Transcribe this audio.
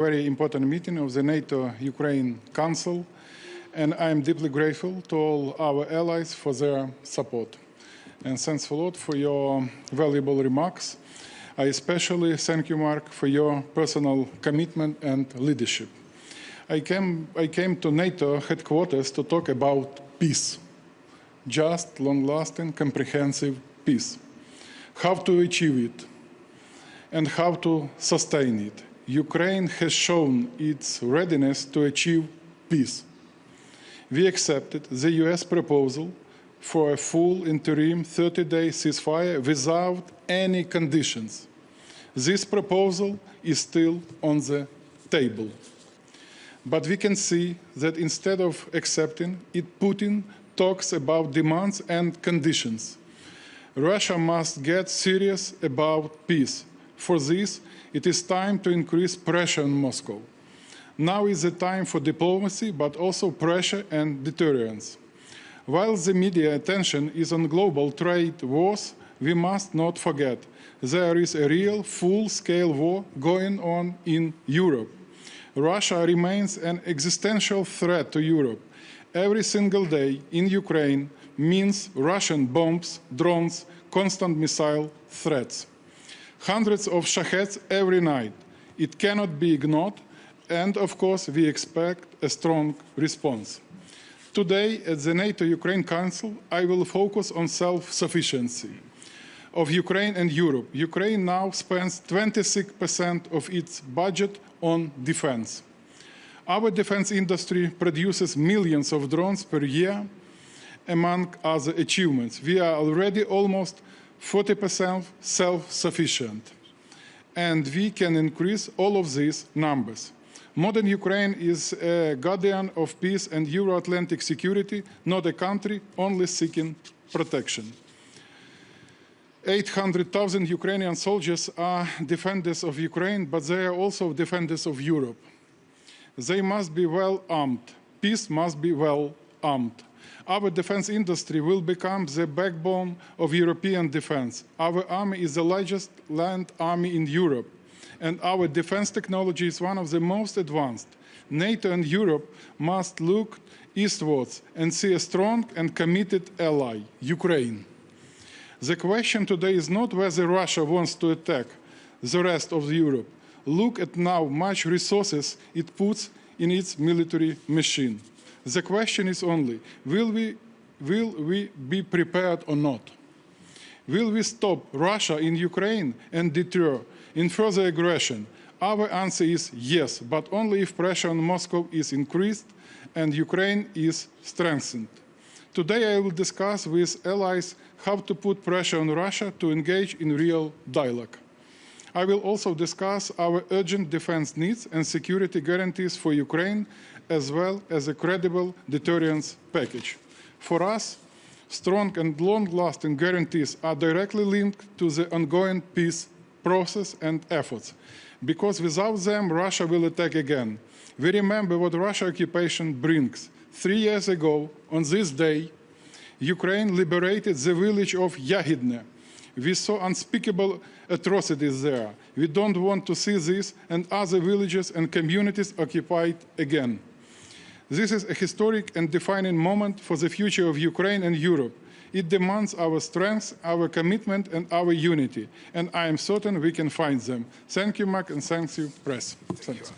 Very important meeting of the NATO-Ukraine Council, and I am deeply grateful to all our allies for their support. And thanks a lot for your valuable remarks. I especially thank you, Mark, for your personal commitment and leadership. I came to NATO headquarters to talk about peace, just, long-lasting, comprehensive peace, how to achieve it, and how to sustain it. Ukraine has shown its readiness to achieve peace. We accepted the US proposal for a full interim 30-day ceasefire without any conditions. This proposal is still on the table. But we can see that instead of accepting it, Putin talks about demands and conditions. Russia must get serious about peace. For this, it is time to increase pressure on Moscow. Now is the time for diplomacy, but also pressure and deterrence. While the media attention is on global trade wars, we must not forget there is a real full-scale war going on in Europe. Russia remains an existential threat to Europe. Every single day in Ukraine means Russian bombs, drones, constant missile threats. Hundreds of Shaheds every night. It cannot be ignored, and of course we expect a strong response. Today at the NATO-Ukraine Council, I will focus on self-sufficiency of Ukraine and Europe. Ukraine now spends 26% of its budget on defense. Our defense industry produces millions of drones per year, among other achievements. We are already almost 40% self-sufficient, and we can increase all of these numbers. Modern Ukraine is a guardian of peace and Euro-Atlantic security, not a country only seeking protection. 800,000 Ukrainian soldiers are defenders of Ukraine, but they are also defenders of Europe. They must be well armed. Peace must be well armed. Our defense industry will become the backbone of European defense. Our army is the largest land army in Europe, and our defense technology is one of the most advanced. NATO and Europe must look eastwards and see a strong and committed ally, Ukraine. The question today is not whether Russia wants to attack the rest of Europe. Look at how much resources it puts in its military machine. The question is only, will we be prepared or not? Will we stop Russia in Ukraine and deter in further aggression? Our answer is yes, but only if pressure on Moscow is increased and Ukraine is strengthened. Today I will discuss with allies how to put pressure on Russia to engage in real dialogue. I will also discuss our urgent defense needs and security guarantees for Ukraine, as well as a credible deterrence package. For us, strong and long-lasting guarantees are directly linked to the ongoing peace process and efforts, because without them, Russia will attack again. We remember what Russian occupation brings. 3 years ago, on this day, Ukraine liberated the village of Yagidne. We saw unspeakable atrocities there. We don't want to see this and other villages and communities occupied again. This is a historic and defining moment for the future of Ukraine and Europe. It demands our strength, our commitment, and our unity. And I am certain we can find them. Thank you, Mark, and thank you, Press. Thanks.